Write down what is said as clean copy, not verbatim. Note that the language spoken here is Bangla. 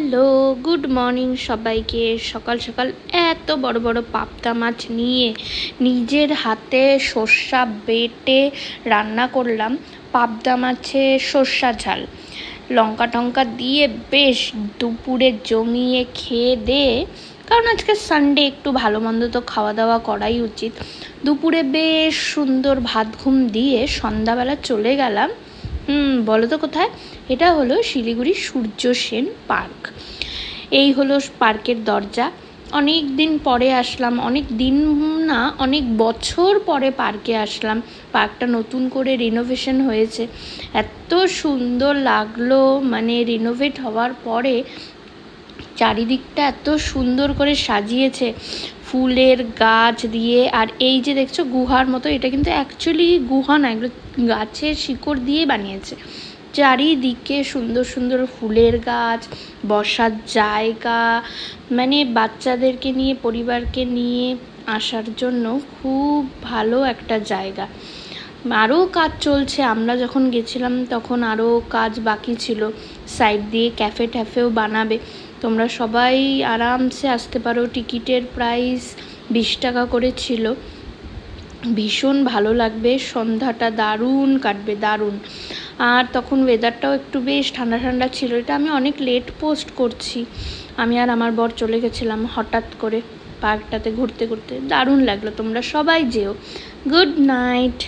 হ্যালো, গুড মর্নিং সবাইকে। সকাল সকাল এত বড় বড় পাবদা মাছ নিয়ে নিজের হাতে সর্ষা বেটে রান্না করলাম। পাবদা মাছের সর্ষা ঝাল লঙ্কা টঙ্কা দিয়ে বেশ দুপুরে জমিয়ে খেয়ে দিয়ে, কারণ আজকে সানডে একটু ভালো মন্দ তো খাওয়া দাওয়া করাই উচিত। দুপুরে বেশ সুন্দর ভাত ঘুম দিয়ে সন্ধ্যাবেলা চলে গেলাম। বলো তো কোথায়? এটা হলো শিলিগুড়ি সূর্য সেন পার্ক। এই হলো পার্কের দরজা। অনেক দিন পরে আসলাম, অনেক দিন না অনেক বছর পরে পার্কে আসলাম। পার্কটা নতুন করে রিনোভেশন হয়েছে, এত সুন্দর লাগলো। মানে রিনোভেট হওয়ার পরে চারিদিকটা এত সুন্দর করে সাজিয়েছে ফুলের গাছ দিয়ে। আর এই যে দেখছো গুহার মতো, এটা কিন্তু অ্যাকচুয়ালি গুহা না, এগুলো গাছের শিকড় দিয়ে বানিয়েছে। চারিদিকে সুন্দর সুন্দর ফুলের গাছ, বসার জায়গা, মানে বাচ্চাদেরকে নিয়ে পরিবারকে নিয়ে আসার জন্য খুব ভালো একটা জায়গা। আরও কাজ চলছে, আমরা যখন গেছিলাম তখন আরও কাজ বাকি ছিল। সাইড দিয়ে ক্যাফে ট্যাফেও বানাবে। তোমরা সবাই আরামসে আসতে পারো। টিকিটের প্রাইস 20 টাকা করে ছিল। ভীষণ ভালো লাগবে, সন্ধ্যাটা দারুণ কাটবে, দারুণ। আর তখন ওয়েদারটাও একটু বেশ ঠান্ডা ঠান্ডা ছিল। এটা আমি অনেক লেট পোস্ট করছি। আমি আর আমার বর চলে গেছিলাম হঠাৎ করে পার্কটাতে ঘুরতে ঘুরতে। দারুণ লাগলো, তোমরা সবাই যেও। Good night.